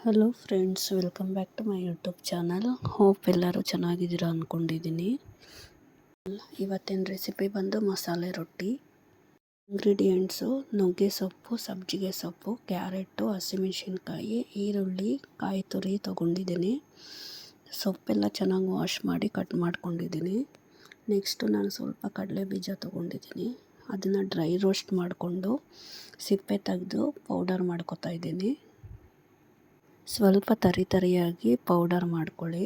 Hello friends, welcome back to my YouTube channel. Hope ಎಲ್ಲರೂ ಚೆನ್ನಾಗಿದ್ದೀರಾ ಅಂದ್ಕೊಂಡಿದ್ದೀನಿ. ಇವತ್ತಿನ ರೆಸಿಪಿ ಬಂದು ಮಸಾಲೆ ರೊಟ್ಟಿ. ಇಂಗ್ರೀಡಿಯೆಂಟ್ಸು: ನುಗ್ಗೆ ಸೊಪ್ಪು, ಸಬ್ಬಸಿಗೆ ಸೊಪ್ಪು, ಕ್ಯಾರೆಟು, ಹಸಿಮೆಣಸಿನ್ಕಾಯಿ, ಈರುಳ್ಳಿ, ಕಾಯಿ ತುರಿ ತೊಗೊಂಡಿದ್ದೀನಿ. ಸೊಪ್ಪೆಲ್ಲ ಚೆನ್ನಾಗಿ ವಾಶ್ ಮಾಡಿ ಕಟ್ ಮಾಡ್ಕೊಂಡಿದ್ದೀನಿ. ನೆಕ್ಸ್ಟು ನಾನು ಸ್ವಲ್ಪ ಕಡಲೆ ಬೀಜ ತೊಗೊಂಡಿದ್ದೀನಿ. ಅದನ್ನು ಡ್ರೈ ರೋಸ್ಟ್ ಮಾಡಿಕೊಂಡು ಸಿಪ್ಪೆ ತೆಗೆದು ಪೌಡರ್ ಮಾಡ್ಕೊತಾ ಇದ್ದೀನಿ. ಸ್ವಲ್ಪ ತರಿಯಾಗಿ ಪೌಡರ್ ಮಾಡ್ಕೊಳ್ಳಿ.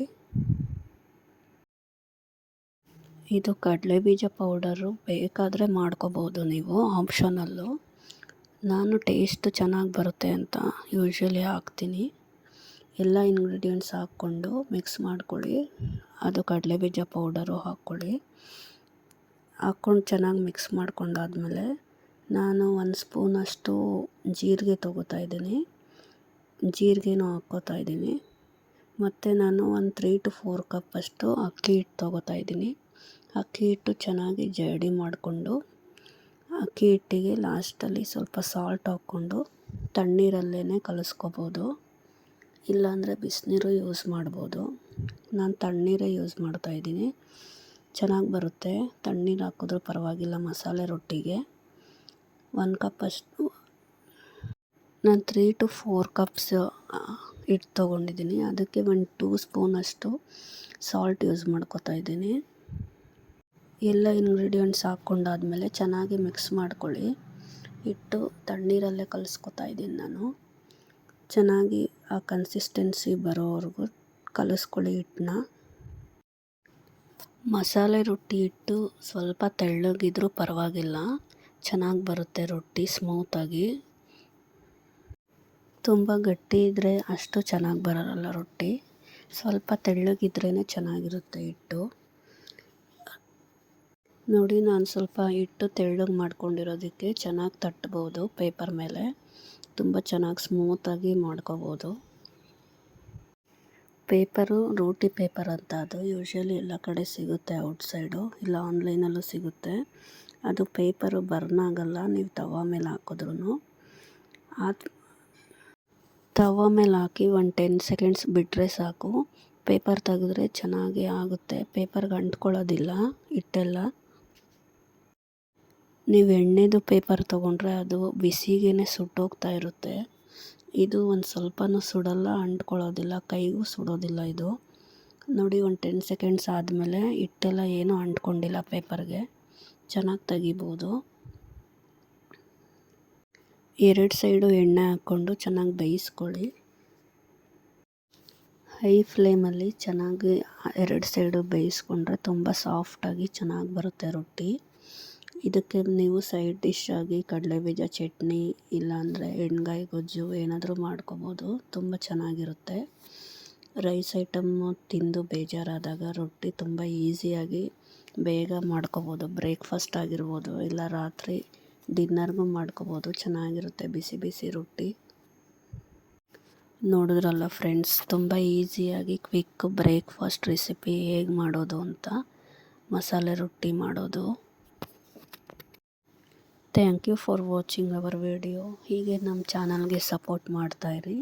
ಇದು ಕಡಲೆಬೀಜ ಪೌಡರು ಬೇಕಾದರೆ ಮಾಡ್ಕೋಬೋದು, ನೀವು ಆಪ್ಷನಲ್ಲು. ನಾನು ಟೇಸ್ಟ್ ಚೆನ್ನಾಗಿ ಬರುತ್ತೆ ಅಂತ ಯೂಶ್ವಲಿ ಹಾಕ್ತೀನಿ. ಎಲ್ಲ ಇಂಗ್ರೀಡಿಯೆಂಟ್ಸ್ ಹಾಕ್ಕೊಂಡು ಮಿಕ್ಸ್ ಮಾಡ್ಕೊಳ್ಳಿ. ಅದು ಕಡಲೆಬೀಜ ಪೌಡರು ಹಾಕ್ಕೊಳ್ಳಿ. ಹಾಕ್ಕೊಂಡು ಚೆನ್ನಾಗಿ ಮಿಕ್ಸ್ ಮಾಡ್ಕೊಂಡಾದ್ಮೇಲೆ ನಾನು 1 ಸ್ಪೂನಷ್ಟು ಜೀರಿಗೆ ತೊಗೋತಾ ಇದ್ದೀನಿ. ಜೀರಿಗೆನೂ ಹಾಕ್ಕೋತಾ ಇದ್ದೀನಿ. ಮತ್ತು ನಾನು ಒಂದು 3 to 4 ಕಪ್ಪಷ್ಟು ಅಕ್ಕಿ ಹಿಟ್ಟು ತೊಗೋತಾ ಇದ್ದೀನಿ. ಅಕ್ಕಿ ಹಿಟ್ಟು ಚೆನ್ನಾಗಿ ಜಡಿ ಮಾಡಿಕೊಂಡು ಅಕ್ಕಿ ಹಿಟ್ಟಿಗೆ ಲಾಸ್ಟಲ್ಲಿ ಸ್ವಲ್ಪ ಸಾಲ್ಟ್ ಹಾಕ್ಕೊಂಡು ತಣ್ಣೀರಲ್ಲೇ ಕಲಿಸ್ಕೋಬೋದು. ಇಲ್ಲಾಂದರೆ ಬಿಸಿನೀರು ಯೂಸ್ ಮಾಡ್ಬೋದು. ನಾನು ತಣ್ಣೀರೇ ಯೂಸ್ ಮಾಡ್ತಾಯಿದ್ದೀನಿ. ಚೆನ್ನಾಗಿ ಬರುತ್ತೆ. ತಣ್ಣೀರು ಹಾಕಿದ್ರೂ ಪರವಾಗಿಲ್ಲ ಮಸಾಲೆ ರೊಟ್ಟಿಗೆ. 1 ಕಪ್ಪಷ್ಟು ನಾನು 3 to 4 ಕಪ್ಸ್ ಹಿಟ್ಟು ತೊಗೊಂಡಿದ್ದೀನಿ. ಅದಕ್ಕೆ 2 ಸ್ಪೂನಷ್ಟು ಸಾಲ್ಟ್ ಯೂಸ್ ಮಾಡ್ಕೊತಾ ಇದ್ದೀನಿ. ಎಲ್ಲ ಇಂಗ್ರೀಡಿಯೆಂಟ್ಸ್ ಹಾಕ್ಕೊಂಡಾದ್ಮೇಲೆ ಚೆನ್ನಾಗಿ ಮಿಕ್ಸ್ ಮಾಡ್ಕೊಳ್ಳಿ. ಹಿಟ್ಟು ತಣ್ಣೀರಲ್ಲೇ ಕಲಿಸ್ಕೊತಾ ಇದ್ದೀನಿ ನಾನು. ಚೆನ್ನಾಗಿ ಆ ಕನ್ಸಿಸ್ಟೆನ್ಸಿ ಬರೋವರೆಗೂ ಕಲಿಸ್ಕೊಳ್ಳಿ ಹಿಟ್ಟನ್ನ. ಮಸಾಲೆ ರೊಟ್ಟಿ ಹಿಟ್ಟು ಸ್ವಲ್ಪ ತೆಳ್ಳಗಿದ್ರೂ ಪರವಾಗಿಲ್ಲ, ಚೆನ್ನಾಗಿ ಬರುತ್ತೆ ರೊಟ್ಟಿ ಸ್ಮೂತಾಗಿ. ತುಂಬ ಗಟ್ಟಿ ಇದ್ದರೆ ಅಷ್ಟು ಚೆನ್ನಾಗಿ ಬರೋಲ್ಲ ರೊಟ್ಟಿ. ಸ್ವಲ್ಪ ತೆಳ್ಳಗಿದ್ರೇ ಚೆನ್ನಾಗಿರುತ್ತೆ ಹಿಟ್ಟು. ನೋಡಿ, ನಾನು ಸ್ವಲ್ಪ ಹಿಟ್ಟು ತೆಳ್ಳಗೆ ಮಾಡ್ಕೊಂಡಿರೋದಕ್ಕೆ ಚೆನ್ನಾಗಿ ತಟ್ಬೋದು ಪೇಪರ್ ಮೇಲೆ. ತುಂಬ ಚೆನ್ನಾಗಿ ಸ್ಮೂತಾಗಿ ಮಾಡ್ಕೋಬೋದು. ಪೇಪರು ರೋಟಿ ಪೇಪರ್ ಅಂತ, ಅದು ಯೂಶ್ವಲಿ ಎಲ್ಲ ಕಡೆ ಸಿಗುತ್ತೆ ಔಟ್ಸೈಡು, ಇಲ್ಲ ಆನ್ಲೈನಲ್ಲೂ ಸಿಗುತ್ತೆ. ಅದು ಪೇಪರು ಬರ್ನ್ ಆಗಲ್ಲ ನೀವು ತವಾ ಮೇಲೆ ಹಾಕಿದ್ರೂ. ತವಾ ಮೇಲೆ ಹಾಕಿ 10 ಸೆಕೆಂಡ್ಸ್ ಬಿಟ್ಟರೆ ಸಾಕು. ಪೇಪರ್ ತೆಗೆದ್ರೆ ಚೆನ್ನಾಗಿ ಆಗುತ್ತೆ. ಪೇಪರ್ಗೆ ಅಂಟ್ಕೊಳ್ಳೋದಿಲ್ಲ ಹಿಟ್ಟೆಲ್ಲ. ನೀವು ಎಣ್ಣೆದು ಪೇಪರ್ ತೊಗೊಂಡ್ರೆ ಅದು ಬಿಸಿಗೇ ಸುಟ್ಟೋಗ್ತಾ ಇರುತ್ತೆ. ಇದು ಒಂದು ಸ್ವಲ್ಪನೂ ಸುಡಲ್ಲ, ಅಂಟ್ಕೊಳ್ಳೋದಿಲ್ಲ, ಕೈಗೂ ಸುಡೋದಿಲ್ಲ ಇದು. ನೋಡಿ, 10 ಸೆಕೆಂಡ್ಸ್ ಆದಮೇಲೆ ಹಿಟ್ಟೆಲ್ಲ ಏನೂ ಅಂಟ್ಕೊಂಡಿಲ್ಲ ಪೇಪರ್ಗೆ. ಚೆನ್ನಾಗಿ ತೆಗಿಬೋದು. 2 ಸೈಡು ಎಣ್ಣೆ ಹಾಕ್ಕೊಂಡು ಚೆನ್ನಾಗಿ ಬೇಯಿಸ್ಕೊಳ್ಳಿ. ಹೈ ಫ್ಲೇಮಲ್ಲಿ ಚೆನ್ನಾಗಿ 2 ಸೈಡು ಬೇಯಿಸ್ಕೊಂಡ್ರೆ ತುಂಬ ಸಾಫ್ಟಾಗಿ ಚೆನ್ನಾಗಿ ಬರುತ್ತೆ ರೊಟ್ಟಿ. ಇದಕ್ಕೆ ನೀವು ಸೈಡ್ ಡಿಶ್ ಆಗಿ ಕಡಲೆಬೀಜ ಚಟ್ನಿ, ಇಲ್ಲಾಂದರೆ ಎಣ್ಗಾಯಿ ಗೊಜ್ಜು ಏನಾದರೂ ಮಾಡ್ಕೋಬೋದು. ತುಂಬ ಚೆನ್ನಾಗಿರುತ್ತೆ. ರೈಸ್ ಐಟಮ್ಮು ತಿಂದು ಬೇಜಾರಾದಾಗ ರೊಟ್ಟಿ ತುಂಬ ಈಸಿಯಾಗಿ ಬೇಗ ಮಾಡ್ಕೋಬೋದು. ಬ್ರೇಕ್ಫಾಸ್ಟ್ ಆಗಿರ್ಬೋದು, ಇಲ್ಲ ರಾತ್ರಿ ಡಿನ್ನರ್ಗೂ ಮಾಡ್ಕೋಬೋದು. ಚೆನ್ನಾಗಿರುತ್ತೆ ಬಿಸಿ ಬಿಸಿ ರೊಟ್ಟಿ. ನೋಡಿದ್ರಲ್ಲ ಫ್ರೆಂಡ್ಸ್, ತುಂಬ ಈಸಿಯಾಗಿ ಕ್ವಿಕ್ ಬ್ರೇಕ್ಫಾಸ್ಟ್ ರೆಸಿಪಿ ಹೇಗೆ ಮಾಡೋದು ಅಂತ, ಮಸಾಲೆ ರೊಟ್ಟಿ ಮಾಡೋದು. Thank you for watching our video. ಹೀಗೆ ನಮ್ಮ ಚಾನಲ್ಗೆ ಸಪೋರ್ಟ್ ಮಾಡ್ತಾಯಿರಿ.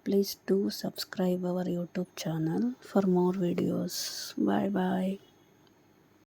Please do subscribe our YouTube channel for more videos. Bye bye.